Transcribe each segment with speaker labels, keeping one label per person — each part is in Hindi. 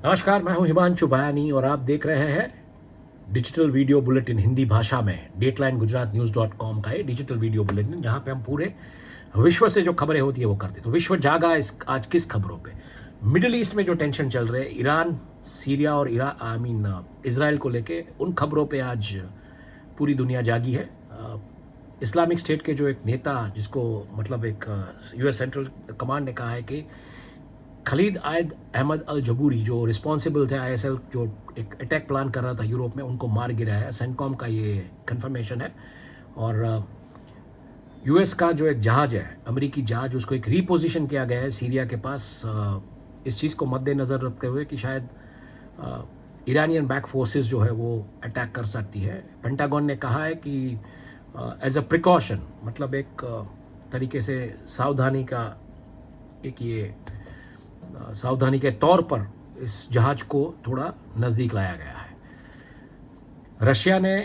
Speaker 1: नमस्कार, मैं हूं हिमांशु बयानी और आप देख रहे हैं डिजिटल वीडियो बुलेटिन हिंदी भाषा में डेटलाइन गुजरात न्यूज़.com का ये डिजिटल वीडियो बुलेटिन, जहां पे हम पूरे विश्व से जो खबरें होती है वो करते हैं। तो विश्व जागा इस आज किस खबरों पे? मिडिल ईस्ट में जो टेंशन चल रहे हैं, ईरान, सीरिया और इजराइल को लेके, उन खबरों पे आज पूरी दुनिया जागी है। इस्लामिक स्टेट के जो एक नेता, जिसको मतलब एक यूएस सेंट्रल कमांड ने कहा है कि खलीद आयद अहमद अल जबूरी, जो रिस्पॉन्सिबल थे आईएसएल जो एक अटैक प्लान कर रहा था यूरोप में, उनको मार गिरा है। सेंटकॉम का ये कंफर्मेशन है। और यूएस का जो एक जहाज है, अमेरिकी जहाज, उसको एक रीपोजिशन किया गया है सीरिया के पास, इस चीज़ को मद्देनज़र रखते हुए कि शायद ईरानियन बैक फोर्सेस जो है वो अटैक कर सकती है। पेंटागन ने कहा है कि एज अ प्रिकॉशन, मतलब एक तरीके से सावधानी का एक ये सावधानी के तौर पर इस जहाज को थोड़ा नज़दीक लाया गया है। रशिया ने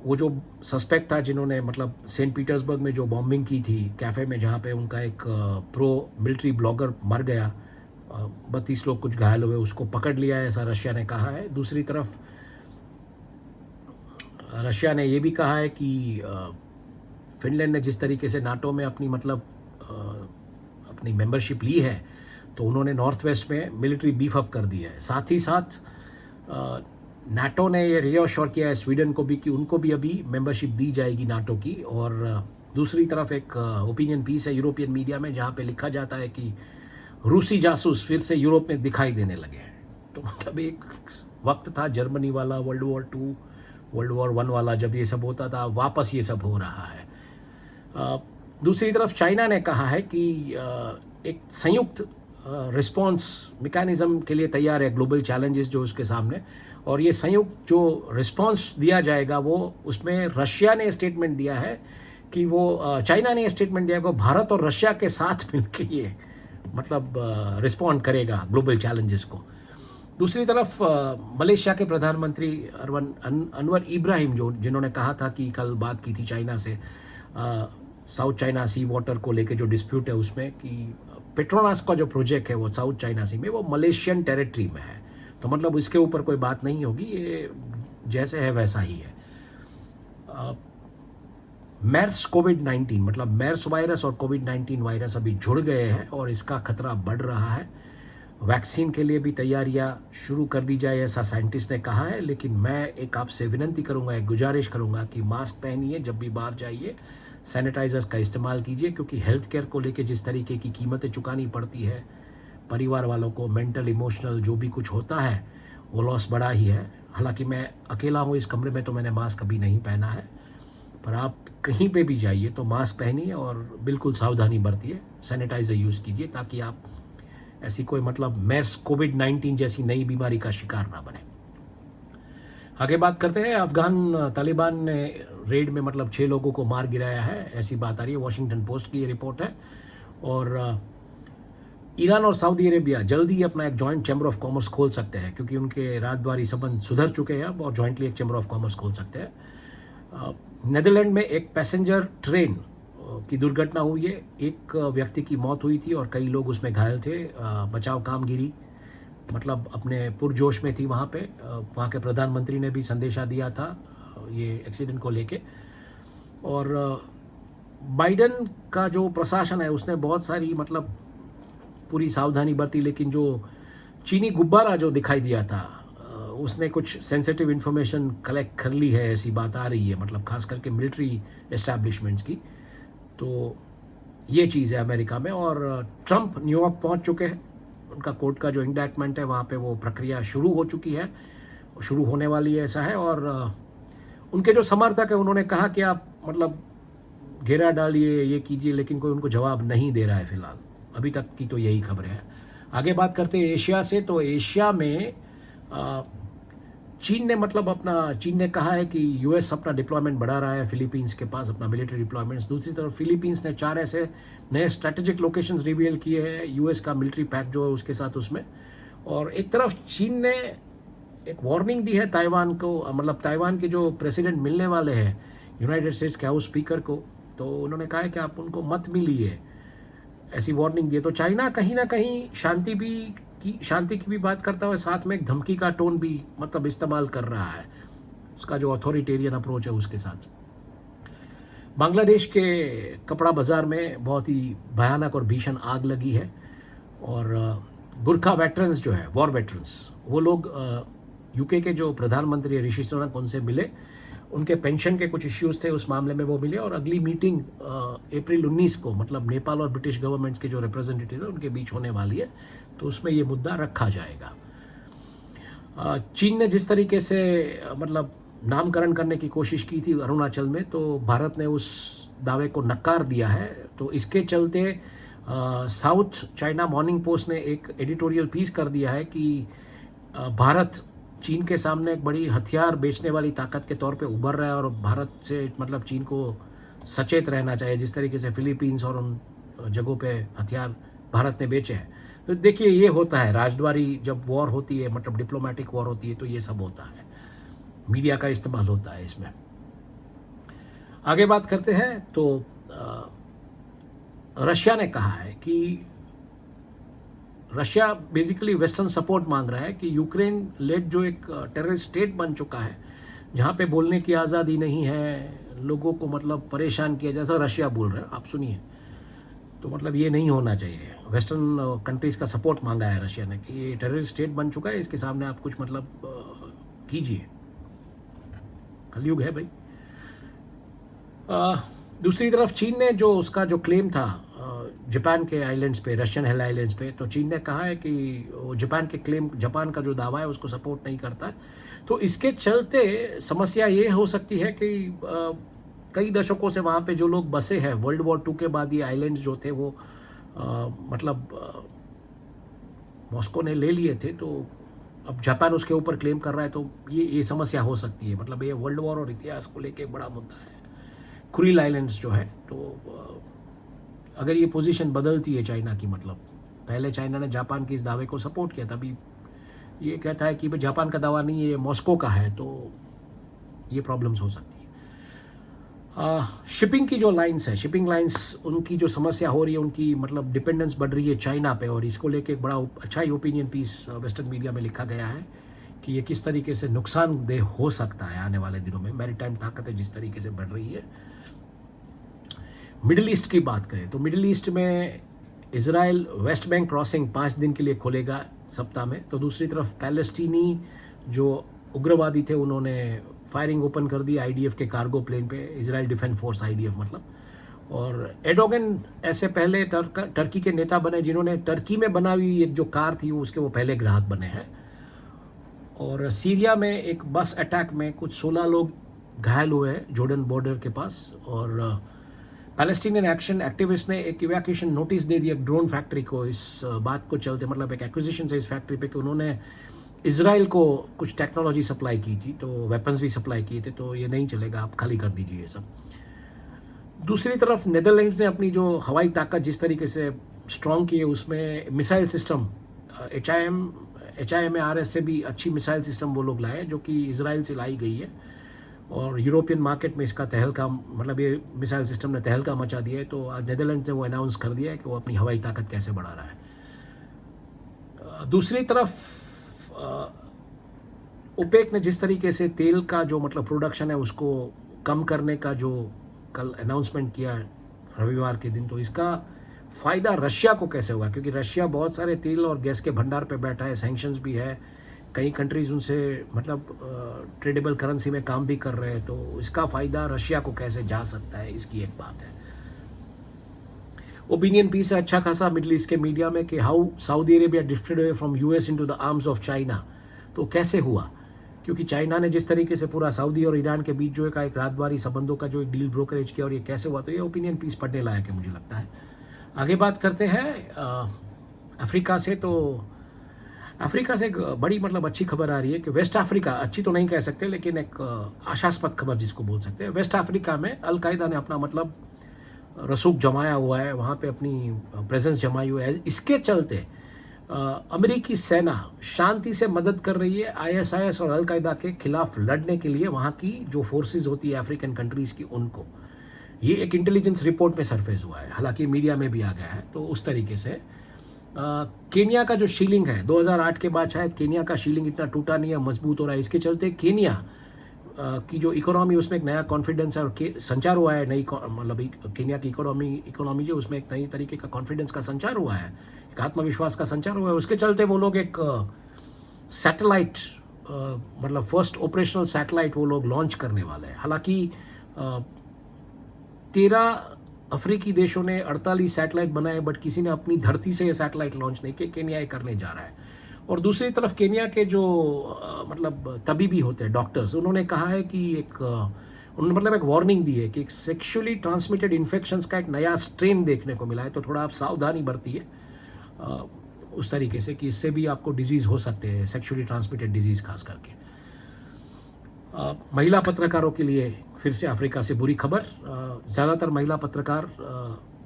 Speaker 1: वो जो सस्पेक्ट था, जिन्होंने मतलब सेंट पीटर्सबर्ग में जो बॉम्बिंग की थी कैफ़े में, जहाँ पे उनका एक प्रो मिलिट्री ब्लॉगर मर गया, 32 लोग कुछ घायल हुए, उसको पकड़ लिया है, ऐसा रशिया ने कहा है। दूसरी तरफ रशिया ने ये भी कहा है कि फिनलैंड ने जिस तरीके से नाटो में अपनी अपनी मेंबरशिप ली है, तो उन्होंने नॉर्थ वेस्ट में मिलिट्री बीफ अप कर दिया है। साथ ही साथ नाटो ने ये रीअश्योर किया है स्वीडन को भी कि उनको भी अभी मेंबरशिप दी जाएगी नाटो की। और दूसरी तरफ एक ओपिनियन पीस है यूरोपियन मीडिया में, जहाँ पे लिखा जाता है कि रूसी जासूस फिर से यूरोप में दिखाई देने लगे हैं। तो मतलब एक वक्त था जर्मनी वाला, वर्ल्ड वॉर 2, वर्ल्ड वॉर 1 वाला, जब ये सब होता था, वापस ये सब हो रहा है। दूसरी तरफ चाइना ने कहा है कि एक संयुक्त रिस्पॉन्स मैकेनिज्म के लिए तैयार है ग्लोबल चैलेंजेस जो उसके सामने, और ये संयुक्त जो रिस्पॉन्स दिया जाएगा वो, उसमें रशिया ने स्टेटमेंट दिया है कि वो चाइना ने स्टेटमेंट दिया है कि भारत और रशिया के साथ मिलकर ये मतलब रिस्पॉन्ड करेगा ग्लोबल चैलेंजेस को। दूसरी तरफ मलेशिया के प्रधानमंत्री अनवर इब्राहिम, जो जिन्होंने कहा था कि कल बात की थी चाइना से साउथ चाइना सी वाटर को लेके जो डिस्प्यूट है उसमें, कि पेट्रोनास का जो प्रोजेक्ट है वो साउथ चाइना सी में, वो मलेशियन टेरिटरी में है, तो मतलब इसके ऊपर कोई बात नहीं होगी, ये जैसे है वैसा ही है। मेर्स कोविड-19, मतलब मेर्स वायरस और कोविड-19 वायरस अभी जुड़ गए हैं और इसका खतरा बढ़ रहा है। वैक्सीन के लिए भी तैयारियां शुरू कर दी जाए, ऐसा साइंटिस्ट ने कहा है। लेकिन मैं एक आपसे विनंती करूंगा, एक गुजारिश करूंगा कि मास्क पहनिए, जब भी बाहर जाइए सैनिटाइजर्स का इस्तेमाल कीजिए, क्योंकि हेल्थ केयर को लेके जिस तरीके की कीमतें चुकानी पड़ती है परिवार वालों को, मेंटल इमोशनल जो भी कुछ होता है, वो लॉस बड़ा ही है। हालांकि मैं अकेला हूँ इस कमरे में, तो मैंने मास्क अभी नहीं पहना है, पर आप कहीं पे भी जाइए तो मास्क पहनिए और बिल्कुल सावधानी बरतिए, सैनिटाइज़र यूज़ कीजिए, ताकि आप ऐसी कोई मतलब मेर्स कोविड-19 जैसी नई बीमारी का शिकार ना बने। आगे बात करते हैं। अफगान तालिबान ने रेड में मतलब 6 लोगों को मार गिराया है, ऐसी बात आ रही है, वॉशिंगटन पोस्ट की ये रिपोर्ट है। और ईरान और सऊदी अरेबिया जल्दी ही अपना एक जॉइंट चैम्बर ऑफ कॉमर्स खोल सकते हैं, क्योंकि उनके राजद्वारी संबंध सुधर चुके हैं अब, और जॉइंटली एक चैम्बर ऑफ कॉमर्स खोल सकते हैं। नेदरलैंड में एक पैसेंजर ट्रेन की दुर्घटना हुई है, एक व्यक्ति की मौत हुई थी और कई लोग उसमें घायल थे। बचाव कामगिरी मतलब अपने पुरजोश में थी वहाँ पे। वहाँ के प्रधानमंत्री ने भी संदेशा दिया था ये एक्सीडेंट को लेके। और बाइडन का जो प्रशासन है उसने बहुत सारी मतलब पूरी सावधानी बरती, लेकिन जो चीनी गुब्बारा जो दिखाई दिया था, उसने कुछ सेंसिटिव इन्फॉर्मेशन कलेक्ट कर ली है, ऐसी बात आ रही है, मतलब खास करके मिलिट्री एस्टैब्लिशमेंट्स की। तो ये चीज़ है अमेरिका में। और ट्रंप न्यूयॉर्क पहुंच चुके हैं, उनका कोर्ट का जो इंडैक्टमेंट है वहाँ पे वो प्रक्रिया शुरू हो चुकी है, शुरू होने वाली है ऐसा है। और उनके जो समर्थक है उन्होंने कहा कि आप मतलब घेरा डालिए, ये कीजिए, लेकिन कोई उनको जवाब नहीं दे रहा है फिलहाल, अभी तक की तो यही खबरें हैं। आगे बात करते हैं एशिया से। तो एशिया में चीन ने कहा है कि यूएस अपना डिप्लॉयमेंट बढ़ा रहा है फिलीपींस के पास, अपना मिलिट्री डिप्लॉयमेंट्स। दूसरी तरफ फिलीपींस ने 4 ऐसे नए स्ट्रैटेजिक लोकेशंस रिवील किए हैं यूएस का मिलिट्री पैक्ट जो है उसके साथ उसमें। और एक तरफ चीन ने एक वार्निंग दी है ताइवान को, मतलब ताइवान के जो प्रेसिडेंट मिलने वाले हैं यूनाइटेड स्टेट्स के हाउस स्पीकर को, तो उन्होंने कहा है कि आप उनको मत मिलिए, ऐसी वार्निंग दी है। तो चाइना कहीं ना कहीं शांति भी शांति की भी बात करता है, साथ में एक धमकी का टोन भी मतलब इस्तेमाल कर रहा है, उसका जो अथॉरिटेरियन अप्रोच है उसके साथ। बांग्लादेश के कपड़ा बाज़ार में बहुत ही भयानक और भीषण आग लगी है, और गुरखा वेटरन्स जो है, वॉर वेटरन्स, वो लोग यूके के जो प्रधानमंत्री ऋषि सुनक उनसे मिले, उनके पेंशन के कुछ इश्यूज थे, उस मामले में वो मिले, और अगली मीटिंग अप्रैल 19 को मतलब नेपाल और ब्रिटिश गवर्नमेंट्स के जो रिप्रेजेंटेटिव है उनके बीच होने वाली है, तो उसमें ये मुद्दा रखा जाएगा। चीन ने जिस तरीके से मतलब नामकरण करने की कोशिश की थी अरुणाचल में, तो भारत ने उस दावे को नकार दिया है। तो इसके चलते साउथ चाइना मॉर्निंग पोस्ट ने एक एडिटोरियल पीस कर दिया है कि भारत चीन के सामने एक बड़ी हथियार बेचने वाली ताकत के तौर पे उभर रहा है, और भारत से मतलब चीन को सचेत रहना चाहिए, जिस तरीके से फिलीपींस और उन जगहों पे हथियार भारत ने बेचे हैं। तो देखिए, ये होता है राजद्वारी जब वॉर होती है, मतलब डिप्लोमेटिक वॉर होती है, तो ये सब होता है, मीडिया का इस्तेमाल होता है इसमें। आगे बात करते हैं तो रशिया ने कहा है कि रशिया बेसिकली वेस्टर्न सपोर्ट मांग रहा है कि यूक्रेन लेड जो एक टेररिस्ट स्टेट बन चुका है, जहाँ पे बोलने की आज़ादी नहीं है, लोगों को मतलब परेशान किया जाता है, रशिया बोल रहा है, आप सुनिए। तो मतलब ये नहीं होना चाहिए। वेस्टर्न कंट्रीज़ का सपोर्ट मांगा है रशिया ने कि ये टेररिस्ट स्टेट बन चुका है, इसके सामने आप कुछ मतलब कीजिए, कलयुग है भाई। दूसरी तरफ चीन ने जो उसका जो क्लेम था जापान के आइलैंड्स पे, रशियन हेल आइलैंड्स पे, तो चीन ने कहा है कि वो जापान के क्लेम, जापान का जो दावा है उसको सपोर्ट नहीं करता है। तो इसके चलते समस्या ये हो सकती है कि कई दशकों से वहाँ पे जो लोग बसे हैं, वर्ल्ड वॉर 2 के बाद ये आइलैंड्स जो थे वो मतलब मॉस्को ने ले लिए थे, तो अब जापान उसके ऊपर क्लेम कर रहा है, तो ये समस्या हो सकती है। मतलब ये वर्ल्ड वॉर और इतिहास को लेके एक बड़ा मुद्दा है, कुरिल आइलैंड्स जो है। तो अगर ये पोजीशन बदलती है चाइना की, मतलब पहले चाइना ने जापान के इस दावे को सपोर्ट किया था, अभी ये कहता है कि भाई जापान का दावा नहीं है, ये मॉस्को का है, तो ये प्रॉब्लम्स हो सकती है। शिपिंग की जो लाइंस है, शिपिंग लाइंस, उनकी जो समस्या हो रही है, उनकी मतलब डिपेंडेंस बढ़ रही है चाइना पे, और इसको लेके एक बड़ा अच्छा ही ओपिनियन पीस वेस्टर्न मीडिया में लिखा गया है कि ये किस तरीके से नुकसानदेह हो सकता है आने वाले दिनों में, मैरीटाइम ताकतें जिस तरीके से बढ़ रही है। मिडिल ईस्ट की बात करें तो मिडिल ईस्ट में इजराइल वेस्ट बैंक क्रॉसिंग 5 दिन के लिए खोलेगा सप्ताह में, तो दूसरी तरफ पैलेस्टीनी जो उग्रवादी थे उन्होंने फायरिंग ओपन कर दी आईडीएफ के कार्गो प्लेन पे, इजराइल डिफेंस फोर्स आईडीएफ मतलब। और एर्डोगन ऐसे पहले टर्की के नेता बने जिन्होंने टर्की में बना हुई एक जो कार थी उसके वो पहले ग्राहक बने हैं। और सीरिया में एक बस अटैक में कुछ 16 लोग घायल हुए हैं जॉर्डन बॉर्डर के पास, और पैलेस्टीनियन एक्शन एक्टिविस्ट ने एक इवैक्यूएशन नोटिस दे दिया ड्रोन फैक्ट्री को, इस बात को चलते, मतलब एक एक्विजिशन से इस फैक्ट्री पे कि उन्होंने इजराइल को कुछ टेक्नोलॉजी सप्लाई की थी, तो वेपन्स भी सप्लाई किए थे, तो ये नहीं चलेगा, आप खाली कर दीजिए ये सब। दूसरी तरफ नेदरलैंड्स ने अपनी जो हवाई ताकत जिस तरीके से स्ट्रॉन्ग की है, उसमें मिसाइल सिस्टम HIMARS से भी अच्छी मिसाइल सिस्टम वो लोग लाए जो कि इजराइल से लाई गई है, और यूरोपियन मार्केट में इसका तहलका, मतलब ये मिसाइल सिस्टम ने तहलका मचा दिया है। तो आज नेदरलैंड ने वो अनाउंस कर दिया है कि वो अपनी हवाई ताकत कैसे बढ़ा रहा है। दूसरी तरफ ओपेक ने जिस तरीके से तेल का जो मतलब प्रोडक्शन है उसको कम करने का जो कल अनाउंसमेंट किया रविवार के दिन, तो इसका फ़ायदा रशिया को कैसे हुआ, क्योंकि रशिया बहुत सारे तेल और गैस के भंडार पे बैठा है, सैंक्शंस भी है, कई कंट्रीज़ उनसे मतलब ट्रेडेबल करेंसी में काम भी कर रहे हैं, तो इसका फ़ायदा रशिया को कैसे जा सकता है, इसकी एक बात है। ओपिनियन पीस है अच्छा खासा मिडिल ईस्ट के मीडिया में कि how Saudi Arabia drifted away from US into the arms of China. तो कैसे हुआ, क्योंकि चाइना ने जिस तरीके से पूरा सऊदी और ईरान के बीच जो एक रातवारी संबंधों का जो एक डील ब्रोकरेज किया, और ये कैसे हुआ, तो ये ओपिनियन पीस पढ़ने लायक है मुझे लगता है। आगे बात करते हैं अफ्रीका से। तो अफ्रीका से एक बड़ी मतलब अच्छी खबर आ रही है कि वेस्ट अफ्रीका, अच्छी तो नहीं कह सकते लेकिन एक आशास्पद खबर जिसको बोल सकते हैं, वेस्ट अफ्रीका में अलकायदा ने अपना मतलब रसूख जमाया हुआ है, वहाँ पे अपनी प्रेजेंस जमाई हुई है। इसके चलते अमेरिकी सेना शांति से मदद कर रही है ISIS और अलकायदा के खिलाफ लड़ने के लिए, वहाँ की जो फोर्सेस होती है अफ्रीकन कंट्रीज़ की उनको। ये एक इंटेलिजेंस रिपोर्ट में सरफेस हुआ है, हालांकि मीडिया में भी आ गया है। तो उस तरीके से केनिया का जो शीलिंग है 2008 के बाद शायद केनिया का शीलिंग इतना टूटा नहीं है, मजबूत हो रहा है। इसके चलते केनिया की जो इकोनॉमी उसमें एक नया कॉन्फिडेंस है और संचार हुआ है, मतलब केनिया की इकोनॉमी जो उसमें एक नई तरीके का कॉन्फिडेंस का संचार हुआ है, एक आत्मविश्वास का संचार हुआ है। उसके चलते वो लोग एक सैटेलाइट मतलब फर्स्ट ऑपरेशनल सैटेलाइट वो लोग लॉन्च करने वाले हैं। हालांकि 13 अफ्रीकी देशों ने 48 सैटेलाइट बनाए, बट किसी ने अपनी धरती से ये सैटेलाइट लॉन्च नहीं किए। केनिया ये करने जा रहा है। और दूसरी तरफ केनिया के जो मतलब तबीबी होते हैं, डॉक्टर्स, उन्होंने कहा है कि उन्होंने मतलब एक वार्निंग दी है कि एक सेक्सुअली ट्रांसमिटेड इन्फेक्शंस का एक नया स्ट्रेन देखने को मिला है, तो थोड़ा आप सावधानी बरतिए उस तरीके से कि इससे भी आपको डिजीज़ हो सकते हैं, सेक्सुअली ट्रांसमिटेड डिजीज़ खास करके। महिला पत्रकारों के लिए फिर से अफ्रीका से बुरी खबर। ज़्यादातर महिला पत्रकार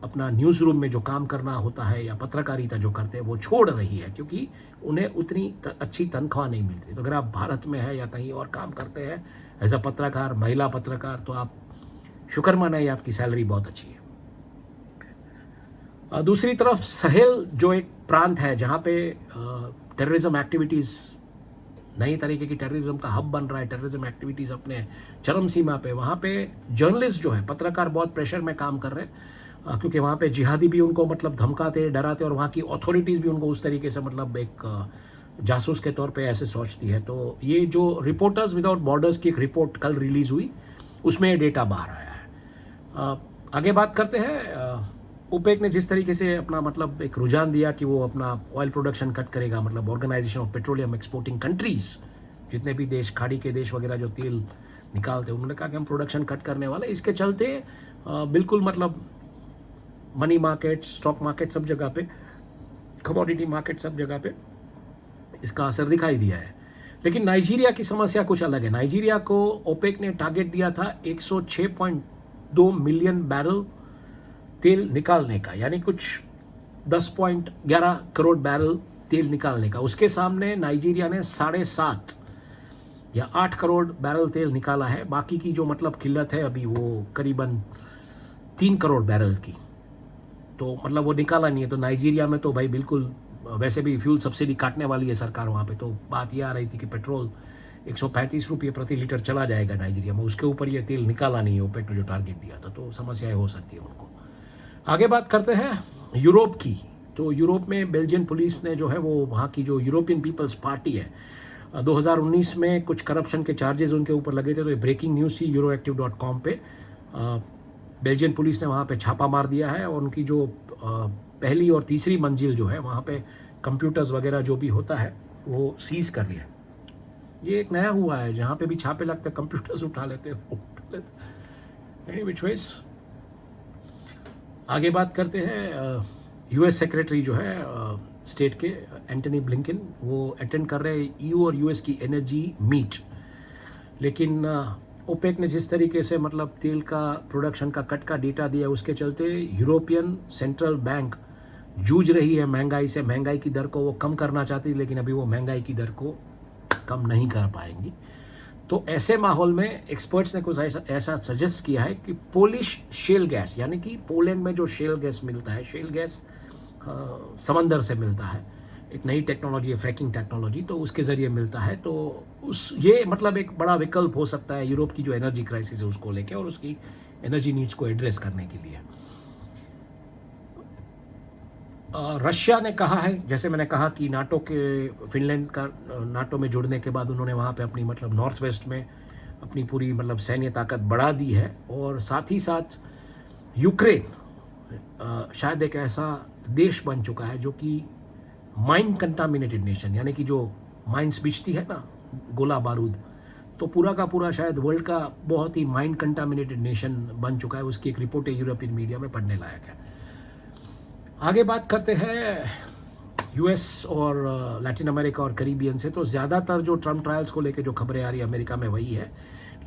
Speaker 1: अपना न्यूज़ रूम में जो काम करना होता है या पत्रकारिता जो करते हैं वो छोड़ रही है, क्योंकि उन्हें उतनी अच्छी तनख्वाह नहीं मिलती। तो अगर आप भारत में हैं या कहीं और काम करते हैं एज अ पत्रकार, महिला पत्रकार, तो आप शुक्र मनाइए, आपकी सैलरी बहुत अच्छी है। दूसरी तरफ सहेल जो एक प्रांत है जहाँ पे टेररिज्म एक्टिविटीज़, नई तरीके की टेररिज्म का हब बन रहा है, टेररिज्म एक्टिविटीज़ अपने चरम सीमा पे, वहाँ पे जर्नलिस्ट जो है, पत्रकार बहुत प्रेशर में काम कर रहे हैं, क्योंकि वहाँ पे जिहादी भी उनको मतलब धमकाते डराते, और वहाँ की अथॉरिटीज़ भी उनको उस तरीके से मतलब एक जासूस के तौर पे ऐसे सोचती है। तो ये जो रिपोर्टर्स विदाउट बॉर्डर्स की एक रिपोर्ट कल रिलीज़ हुई, उसमें ये डेटा बाहर आया है। आगे बात करते हैं। ओपेक ने जिस तरीके से अपना मतलब एक रुझान दिया कि वो अपना ऑयल प्रोडक्शन कट करेगा, मतलब organisation of petroleum exporting countries, जितने भी देश, खाड़ी के देश वगैरह जो तेल निकालते हैं, उन्होंने कहा कि हम प्रोडक्शन कट करने वाले। इसके चलते बिल्कुल मतलब मनी मार्केट, स्टॉक मार्केट, सब जगह पे, कमोडिटी मार्केट, सब जगह पे इसका असर दिखाई दिया है। लेकिन नाइजीरिया की समस्या कुछ अलग है। नाइजीरिया को ओपेक ने टारगेट दिया था 106.2 मिलियन बैरल तेल निकालने का, यानी कुछ 10.11 करोड़ बैरल तेल निकालने का। उसके सामने नाइजीरिया ने 7.5 या 8 करोड़ बैरल तेल निकाला है। बाकी की जो मतलब किल्लत है अभी वो करीबन 3 करोड़ बैरल की, तो मतलब वो निकाला नहीं है। तो नाइजीरिया में तो भाई बिल्कुल, वैसे भी फ्यूल सब्सिडी काटने वाली है सरकार वहाँ पे, तो बात ये आ रही थी कि पेट्रोल 135 रुपये प्रति लीटर चला जाएगा नाइजीरिया में, उसके ऊपर ये तेल निकाला नहीं है ओपेक ने जो टारगेट दिया था, तो समस्याएं हो सकती है उनको। आगे बात करते हैं यूरोप की। तो यूरोप में बेल्जियन पुलिस ने जो है वो वहाँ की जो यूरोपियन पीपल्स पार्टी है, 2019 में कुछ करप्शन के चार्जेस उनके ऊपर लगे थे। तो ये ब्रेकिंग न्यूज़ थी euroactive.com पे। बेल्जियन पुलिस ने वहाँ पे छापा मार दिया है और उनकी जो पहली और तीसरी मंजिल जो है वहाँ पे कंप्यूटर्स वगैरह जो भी होता है वो सीज कर लिया। ये एक नया हुआ है, जहाँ पे भी छापे लगते हैं कंप्यूटर्स उठा लेते हैं। एनी विच वेज, आगे बात करते हैं। यूएस सेक्रेटरी जो है स्टेट के, एंटनी ब्लिंकन, वो अटेंड कर रहे हैं ईयू और यूएस की एनर्जी मीट। लेकिन ओपेक ने जिस तरीके से मतलब तेल का प्रोडक्शन का कट का डेटा दिया, उसके चलते यूरोपियन सेंट्रल बैंक जूझ रही है महंगाई से। महंगाई की दर को वो कम करना चाहती है, लेकिन अभी वो महंगाई की दर को कम नहीं कर पाएंगी। तो ऐसे माहौल में एक्सपर्ट्स ने कुछ ऐसा सजेस्ट किया है कि पोलिश शेल गैस, यानी कि पोलैंड में जो शेल गैस मिलता है, शेल गैस समंदर से मिलता है, एक नई टेक्नोलॉजी है, फ्रैकिंग टेक्नोलॉजी, तो उसके ज़रिए मिलता है। तो ये मतलब एक बड़ा विकल्प हो सकता है यूरोप की जो एनर्जी क्राइसिस है उसको लेके और उसकी एनर्जी नीड्स को एड्रेस करने के लिए। रशिया ने कहा है, जैसे मैंने कहा कि नाटो के, फिनलैंड का नाटो में जुड़ने के बाद उन्होंने वहाँ पे अपनी मतलब नॉर्थ वेस्ट में अपनी पूरी मतलब सैन्य ताकत बढ़ा दी है। और साथ ही साथ यूक्रेन शायद एक ऐसा देश बन चुका है जो कि माइन कंटामिनेटेड नेशन, यानी कि जो माइंस बिचती है ना, गोला बारूद, तो पूरा का पूरा शायद वर्ल्ड का बहुत ही माइन कंटामिनेटेड नेशन बन चुका है। उसकी एक रिपोर्ट है यूरोपियन मीडिया में, पढ़ने लायक है। आगे बात करते हैं यूएस और लैटिन अमेरिका और करीबियन से। तो ज़्यादातर जो ट्रम्प ट्रायल्स को लेके जो खबरें आ रही है अमेरिका में वही है।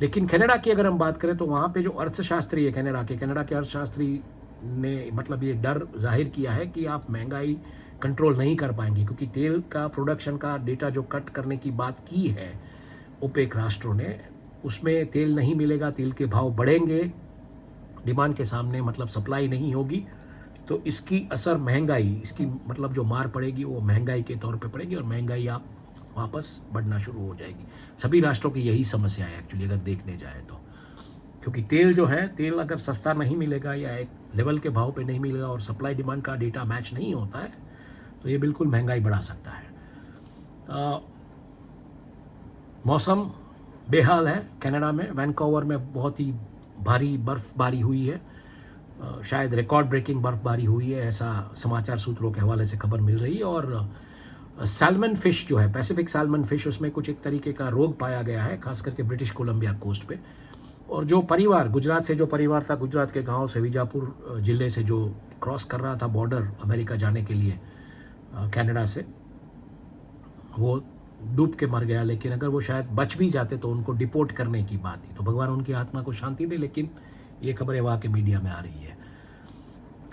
Speaker 1: लेकिन कनाडा की अगर हम बात करें तो वहाँ पे जो अर्थशास्त्री है कनाडा के अर्थशास्त्री ने मतलब ये डर जाहिर किया है कि आप महंगाई कंट्रोल नहीं कर पाएंगे, क्योंकि तेल का प्रोडक्शन का डेटा जो कट करने की बात की है ओपेक राष्ट्रों ने, उसमें तेल नहीं मिलेगा, तेल के भाव बढ़ेंगे, डिमांड के सामने मतलब सप्लाई नहीं होगी, तो इसकी असर महंगाई, इसकी मतलब जो मार पड़ेगी वो महंगाई के तौर पे पड़ेगी और महंगाई आप वापस बढ़ना शुरू हो जाएगी। सभी राष्ट्रों की यही समस्या है एक्चुअली अगर देखने जाए तो, क्योंकि तेल जो है, तेल अगर सस्ता नहीं मिलेगा या एक लेवल के भाव पे नहीं मिलेगा और सप्लाई डिमांड का डेटा मैच नहीं होता है तो ये बिल्कुल महंगाई बढ़ा सकता है। मौसम बेहाल है कनाडा में। वैंकूवर में बहुत ही भारी बर्फबारी हुई है, शायद रिकॉर्ड ब्रेकिंग बर्फबारी हुई है, ऐसा समाचार सूत्रों के हवाले से खबर मिल रही है। और सैल्मन फिश जो है, पैसिफिक सैल्मन फिश, उसमें कुछ एक तरीके का रोग पाया गया है, खास करके ब्रिटिश कोलंबिया कोस्ट पे। और जो परिवार गुजरात से, जो परिवार था गुजरात के गांव से, बीजापुर ज़िले से जो क्रॉस कर रहा था बॉर्डर अमेरिका जाने के लिए कनाडा से, वो डूब के मर गया। लेकिन अगर वो शायद बच भी जाते तो उनको डिपोर्ट करने की बात थी, तो भगवान उनकी आत्मा को शांति दे। लेकिन ये खबरें वहाँ के मीडिया में आ रही है।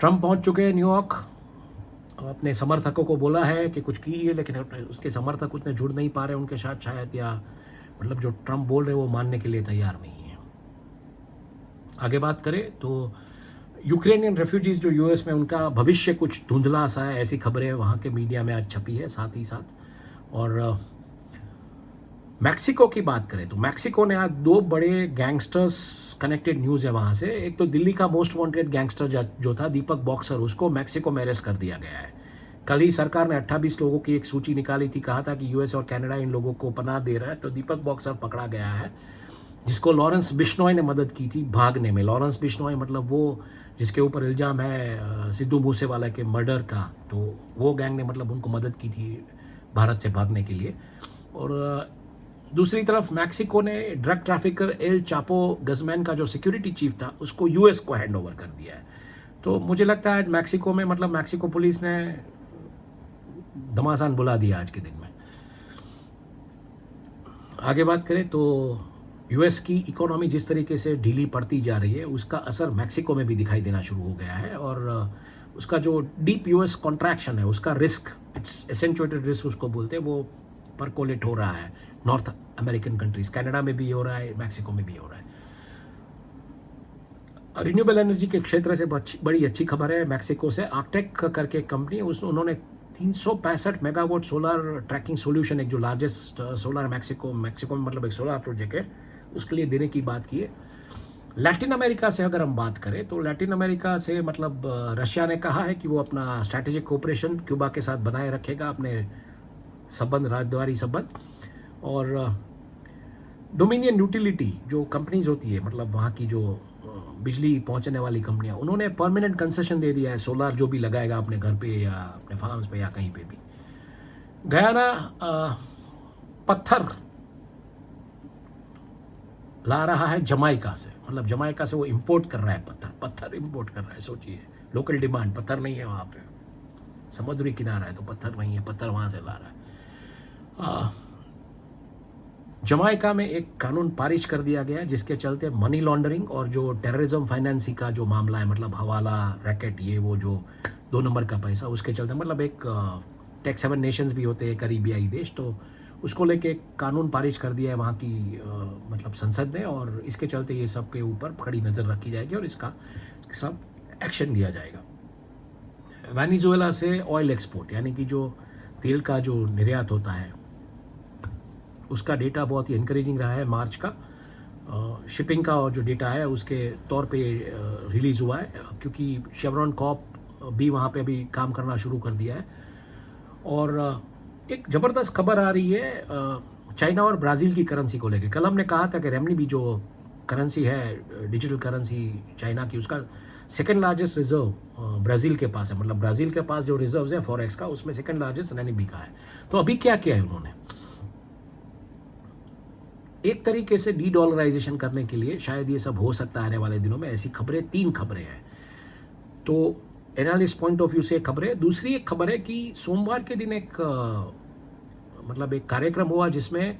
Speaker 1: ट्रंप पहुँच चुके हैं न्यूयॉर्क, अपने समर्थकों को बोला है कि कुछ कीजिए, लेकिन उसके समर्थक उतने जुड़ नहीं पा रहे उनके साथ शायद, या मतलब जो ट्रंप बोल रहे हैं वो मानने के लिए तैयार नहीं है। आगे बात करें तो यूक्रेनियन रेफ्यूजीज़ जो यूएस में, उनका भविष्य कुछ धुंधला सा है, ऐसी खबरें वहाँ के मीडिया में आज छपी है साथ ही साथ। और मैक्सिको की बात करें तो मैक्सिको ने आज 2 बड़े गैंगस्टर्स कनेक्टेड न्यूज़ है वहाँ से। एक तो दिल्ली का मोस्ट वांटेड गैंगस्टर जो था दीपक बॉक्सर, उसको मैक्सिको में अरेस्ट कर दिया गया है। कल ही सरकार ने 28 लोगों की एक सूची निकाली थी, कहा था कि यूएस और कनाडा इन लोगों को पनाह दे रहा है, तो दीपक बॉक्सर पकड़ा गया है, जिसको लॉरेंस बिश्नोई ने मदद की थी भागने में। लॉरेंस बिश्नोई मतलब वो जिसके ऊपर इल्ज़ाम है सिद्धू मूसेवाला के मर्डर का, तो वो गैंग ने मतलब उनको मदद की थी भारत से भागने के लिए। और दूसरी तरफ मैक्सिको ने ड्रग ट्रैफिकर एल चापो गजमैन का जो सिक्योरिटी चीफ था उसको यूएस को हैंड ओवर कर दिया है। तो मुझे लगता है आज मैक्सिको में, मतलब मैक्सिको पुलिस ने घमासान बुला दिया आज के दिन में। आगे बात करें तो यूएस की इकोनॉमी जिस तरीके से ढीली पड़ती जा रही है उसका असर मैक्सिको में भी दिखाई देना शुरू हो गया है। और उसका जो डीप यूएस कॉन्ट्रैक्शन है, उसका रिस्क, एसेंचुएटेड रिस्क उसको बोलते हैं, वो परकोलेट हो रहा है नॉर्थ अमेरिकन कंट्रीज, कनाडा में भी हो रहा है, मैक्सिको में भी हो रहा है। रिन्यूएबल एनर्जी के क्षेत्र से बड़ी अच्छी खबर है मैक्सिको से। आर्कटेक करके कंपनी, उन्होंने 365 मेगावाट सोलर ट्रैकिंग सोल्यूशन, एक जो लार्जेस्ट सोलर मैक्सिको में, मतलब एक सोलर प्रोजेक्ट है, उसके लिए देने की बात की है। लैटिन अमेरिका से अगर हम बात करें तो लैटिन अमेरिका से मतलब रशिया ने कहा है कि वो अपना स्ट्रैटेजिक कोऑपरेशन क्यूबा के साथ बनाए रखेगा, अपने संबंध, राजद्वारी संबंध। और डोमिनियन यूटिलिटी जो कंपनीज होती है, मतलब वहाँ की जो बिजली पहुँचने वाली कंपनियाँ, उन्होंने परमानेंट कंसेशन दे दिया है सोलर जो भी लगाएगा अपने घर पे या अपने फार्म्स पे या कहीं पे भी। गयाना पत्थर ला रहा है जमाइका से, मतलब जमाइका से वो इंपोर्ट कर रहा है, पत्थर इंपोर्ट कर रहा है। सोचिए, लोकल डिमांड, पत्थर नहीं है वहाँ पे, समुद्री किनारा है तो पत्थर नहीं है, पत्थर वहाँ से ला रहा है। जमाइका में एक कानून पारिश कर दिया गया जिसके चलते मनी लॉन्ड्रिंग और जो टेररिज्म फाइनेंसिंग का जो मामला है, मतलब हवाला, रैकेट, ये वो जो 2 नंबर का पैसा, उसके चलते, मतलब एक टेक 7 नेशंस भी होते हैं करीबियाई देश, तो उसको लेके एक कानून पारिश कर दिया है वहाँ की मतलब संसद ने। और इसके चलते ये सब के ऊपर कड़ी नज़र रखी जाएगी और इसका सब एक्शन लिया जाएगा। वेनेजुएला से ऑयल एक्सपोर्ट, यानी कि जो तेल का जो निर्यात होता है, उसका डेटा बहुत ही इनकरेजिंग रहा है मार्च का। शिपिंग का और जो डेटा है उसके तौर पे रिलीज़ हुआ है, क्योंकि शेवरॉन कॉर्प भी वहाँ पे अभी काम करना शुरू कर दिया है। और एक ज़बरदस्त खबर आ रही है चाइना और ब्राज़ील की करेंसी को लेकर। कल हमने कहा था कि रेमनी भी जो करेंसी है, डिजिटल करेंसी चाइना की, उसका सेकंड लार्जेस्ट रिजर्व ब्राज़ील के पास है, मतलब ब्राज़ील के पास जो रिजर्व्स है फॉरेक्स का, उसमें सेकंड लार्जेस्ट रेमनी का है। तो अभी क्या किया है उन्होंने, एक तरीके से डी डॉलराइजेशन करने के लिए, शायद ये सब हो सकता है आने वाले दिनों में, ऐसी खबरें, 3 खबरें हैं। तो एनालिस्ट पॉइंट ऑफ व्यू से एक खबर है। दूसरी एक खबर है कि सोमवार के दिन एक मतलब एक कार्यक्रम हुआ जिसमें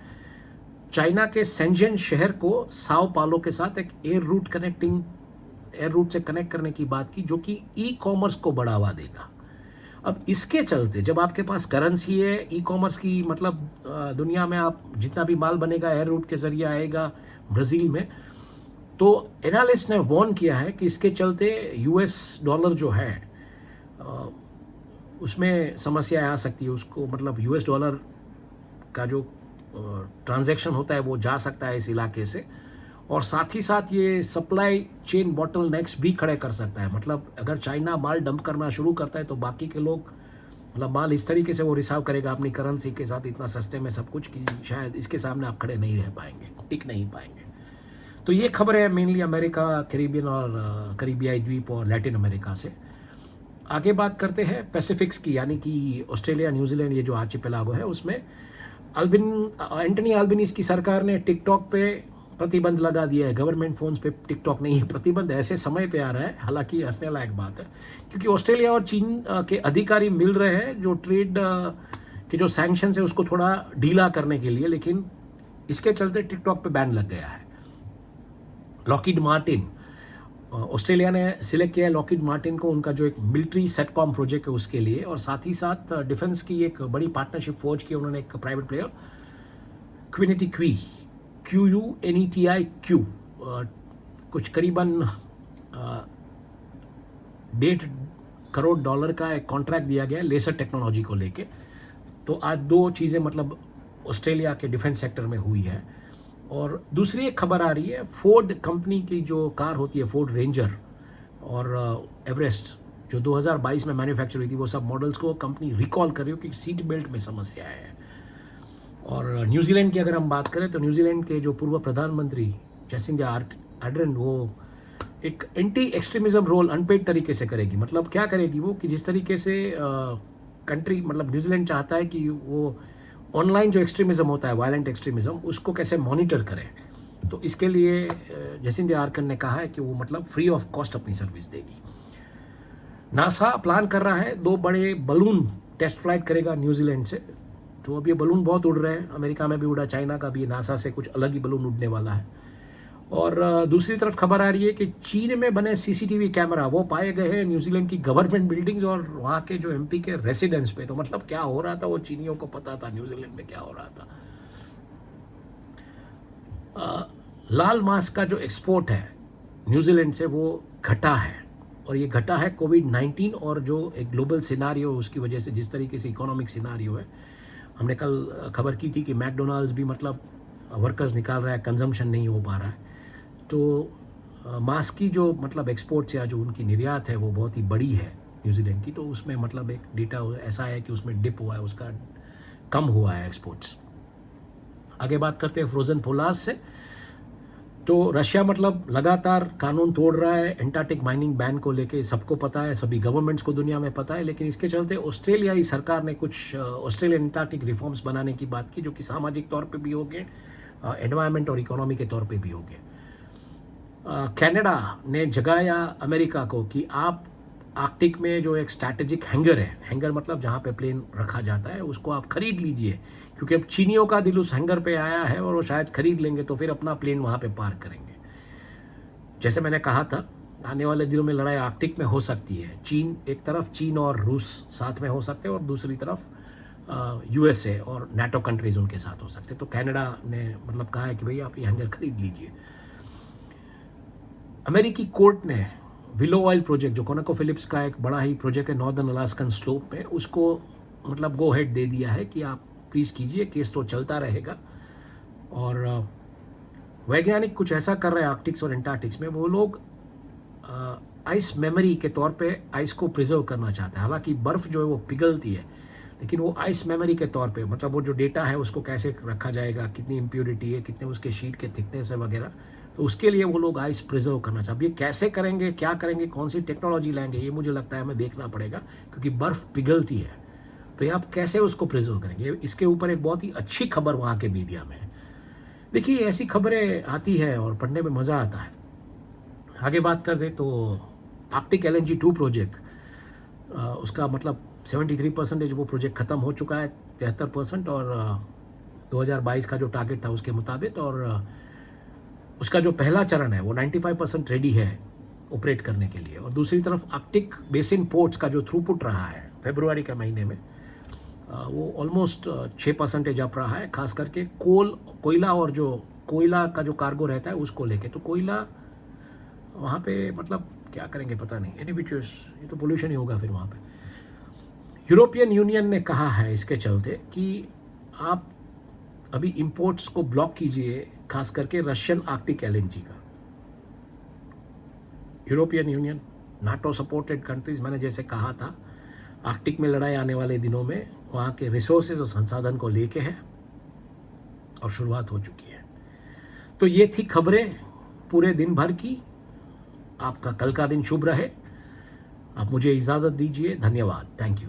Speaker 1: चाइना के शेंजन शहर को साओ पालो के साथ एक एयर रूट से कनेक्ट करने की बात की, जो कि ई कॉमर्स को बढ़ावा देगा। अब इसके चलते जब आपके पास करेंसी है, ई कॉमर्स की, मतलब दुनिया में आप जितना भी माल बनेगा एयर रूट के जरिए आएगा ब्राज़ील में, तो एनालिस्ट ने वार्न किया है कि इसके चलते यूएस डॉलर जो है उसमें समस्या आ सकती है उसको, मतलब यूएस डॉलर का जो ट्रांजैक्शन होता है वो जा सकता है इस इलाके से, और साथ ही साथ ये सप्लाई चेन बॉटलनेक्स भी खड़े कर सकता है। मतलब अगर चाइना माल डंप करना शुरू करता है तो बाकी के लोग, मतलब माल इस तरीके से वो रिसाव करेगा अपनी करेंसी के साथ इतना सस्ते में सब कुछ, कि शायद इसके सामने आप खड़े नहीं रह पाएंगे, टिक नहीं पाएंगे। तो ये खबर है मेनली अमेरिका, कैरिबियन और करीबियाई द्वीप और लैटिन अमेरिका से। आगे बात करते हैं पैसिफिक्स की, यानी कि ऑस्ट्रेलिया, न्यूजीलैंड, ये जो आर्चिपेलागो है उसमें एंटनी अल्बनीज़ की सरकार ने टिकटॉक पे प्रतिबंध लगा दिया है। गवर्नमेंट फ़ोन्स पे टिकटॉक नहीं है। प्रतिबंध ऐसे समय पे आ रहा है, हालांकि हंसने लायक बात है, क्योंकि ऑस्ट्रेलिया और चीन के अधिकारी मिल रहे हैं जो ट्रेड के जो सैंक्शन है उसको थोड़ा ढीला करने के लिए, लेकिन इसके चलते टिकटॉक पे बैन लग गया है। लॉकहीड मार्टिन, ऑस्ट्रेलिया ने सिलेक्ट किया है लॉकहीड मार्टिन को, उनका जो एक मिलिट्री सेटकॉम प्रोजेक्ट है उसके लिए, और साथ ही साथ डिफेंस की एक बड़ी पार्टनरशिप फौज की उन्होंने एक प्राइवेट प्लेयर क्विनिटी QUNETI कुछ करीबन $1.5 करोड़ का एक कॉन्ट्रैक्ट दिया गया है लेसर टेक्नोलॉजी को लेके। तो आज दो चीज़ें मतलब ऑस्ट्रेलिया के डिफेंस सेक्टर में हुई है। और दूसरी एक खबर आ रही है, फोर्ड कंपनी की जो कार होती है, फोर्ड रेंजर और एवरेस्ट, जो 2022 में मैन्युफैक्चर हुई थी, वो सब मॉडल्स को कंपनी रिकॉल कर रही हो कि सीट बेल्ट में समस्या है। और न्यूजीलैंड की अगर हम बात करें तो न्यूजीलैंड के जो पूर्व प्रधानमंत्री जैसिंडा आर्डर्न, वो एक एंटी एक्सट्रीमिज्म रोल अनपेड तरीके से करेगी। मतलब क्या करेगी वो, कि जिस तरीके से कंट्री, मतलब न्यूजीलैंड चाहता है कि वो ऑनलाइन जो एक्सट्रीमिज्म होता है, वायलेंट एक्सट्रीमिज्म, उसको कैसे मॉनिटर करें। तो इसके लिए जैसिंडा आर्डर्न ने कहा है कि वो मतलब फ्री ऑफ कॉस्ट अपनी सर्विस देगी। नासा प्लान कर रहा है 2 बड़े बलून टेस्ट फ्लाइट करेगा न्यूजीलैंड से। तो अब ये बलून बहुत उड़ रहे हैं, अमेरिका में भी उड़ा, चाइना का भी, नासा से कुछ अलग ही बलून उड़ने वाला है। और दूसरी तरफ खबर आ रही है कि चीन में बने सीसीटीवी कैमरा वो पाए गए हैं न्यूजीलैंड की गवर्नमेंट बिल्डिंग्स और वहाँ के जो एमपी के रेसिडेंस पे। तो मतलब क्या हो रहा था वो चीनियों को पता था न्यूजीलैंड में क्या हो रहा था। लाल मांस का जो एक्सपोर्ट है न्यूजीलैंड से वो घटा है, और ये घटा है कोविड-19 और जो एक ग्लोबल सिनारियो उसकी वजह से, जिस तरीके से इकोनॉमिक सिनारियो है। हमने कल खबर की थी कि मैकडोनाल्ड्स भी मतलब वर्कर्स निकाल रहा है, कंजम्पशन नहीं हो पा रहा है। तो मांस की जो मतलब एक्सपोर्ट या जो उनकी निर्यात है वो बहुत ही बड़ी है न्यूजीलैंड की। तो उसमें मतलब एक डेटा ऐसा है कि उसमें डिप हुआ है, उसका कम हुआ है एक्सपोर्ट्स। आगे बात करते हैं फ्रोजन पोलार्स से। तो रशिया मतलब लगातार कानून तोड़ रहा है एंटार्क्टिक माइनिंग बैन को लेके, सबको पता है, सभी गवर्नमेंट्स को दुनिया में पता है। लेकिन इसके चलते ऑस्ट्रेलियाई सरकार ने कुछ ऑस्ट्रेलियन एंटार्क्टिक रिफॉर्म्स बनाने की बात की, जो कि सामाजिक तौर पे भी होंगे, एनवायरनमेंट और इकोनॉमी के तौर पे भी होंगे। कनाडा ने जगाया अमेरिका को कि आप आर्कटिक में जो एक स्ट्रैटेजिक हैंगर है, हैंगर मतलब जहाँ पे प्लेन रखा जाता है, उसको आप खरीद लीजिए, क्योंकि अब चीनियों का दिल उस हैंगर पे आया है और वो शायद खरीद लेंगे तो फिर अपना प्लेन वहाँ पे पार्क करेंगे। जैसे मैंने कहा था, आने वाले दिनों में लड़ाई आर्कटिक में हो सकती है। चीन एक तरफ, चीन और रूस साथ में हो सकते हैं, और दूसरी तरफ यूएसए और नाटो कंट्रीज उनके साथ हो सकते हैं। तो कनाडा ने मतलब कहा है कि भाई आप ये हैंगर खरीद लीजिए। अमेरिकी कोर्ट ने विलो ऑयल प्रोजेक्ट, जो कोनाकोफिलिप्स का एक बड़ा ही प्रोजेक्ट है नॉर्दर्न अलास्कन स्लोप में, उसको मतलब गो हेड दे दिया है कि आप प्लीज़ कीजिए, केस तो चलता रहेगा। और वैज्ञानिक कुछ ऐसा कर रहे हैं आर्कटिक्स और एंटार्क्टिक्स में, वो लोग आइस मेमोरी के तौर पे आइस को प्रिजर्व करना चाहते हैं। हालांकि बर्फ़ जो है वो पिघलती है, लेकिन वो आइस मेमोरी के तौर पे, मतलब वो जो डेटा है उसको कैसे रखा जाएगा, कितनी इम्प्योरिटी है, कितने उसके शीट के थिकनेस है वगैरह, तो उसके लिए वो लोग आइस प्रिजर्व करना चाहते हैं। ये कैसे करेंगे, क्या करेंगे, कौन सी टेक्नोलॉजी लाएंगे, ये मुझे लगता है हमें देखना पड़ेगा, क्योंकि बर्फ़ पिघलती है। तो ये आप कैसे उसको प्रिजर्व करेंगे, इसके ऊपर एक बहुत ही अच्छी खबर वहाँ के मीडिया में है। देखिए ऐसी खबरें आती है और पढ़ने में मज़ा आता है। आगे बात कर दे तो आर्कटिक LNG 2 प्रोजेक्ट, उसका मतलब 73% वो प्रोजेक्ट ख़त्म हो चुका है, 73%, और 2022 का जो टारगेट था उसके मुताबिक। और उसका जो पहला चरण है वो 95% रेडी है ऑपरेट करने के लिए। और दूसरी तरफ आर्कटिक बेसिन पोर्ट्स का जो थ्रूपुट रहा है फरवरी के महीने में, वो ऑलमोस्ट 6% अप रहा है, खास करके कोयला और जो कोयला का जो कार्गो रहता है उसको लेके। तो कोयला वहाँ पे मतलब क्या करेंगे पता नहीं, एनी विच ये तो पोल्यूशन ही होगा फिर वहाँ पे। यूरोपियन यूनियन ने कहा है इसके चलते कि आप अभी इंपोर्ट्स को ब्लॉक कीजिए, खास करके रशियन आर्कटिक एलएनजी का। European union, NATO supported countries, मैंने जैसे कहा था आर्कटिक में लड़ाई आने वाले दिनों में वहाँ के रिसोर्सेज और संसाधन को लेके है और शुरुआत हो चुकी है। तो ये थी खबरें पूरे दिन भर की। आपका कल का दिन शुभ रहे। आप मुझे इजाज़त दीजिए। धन्यवाद। Thank you.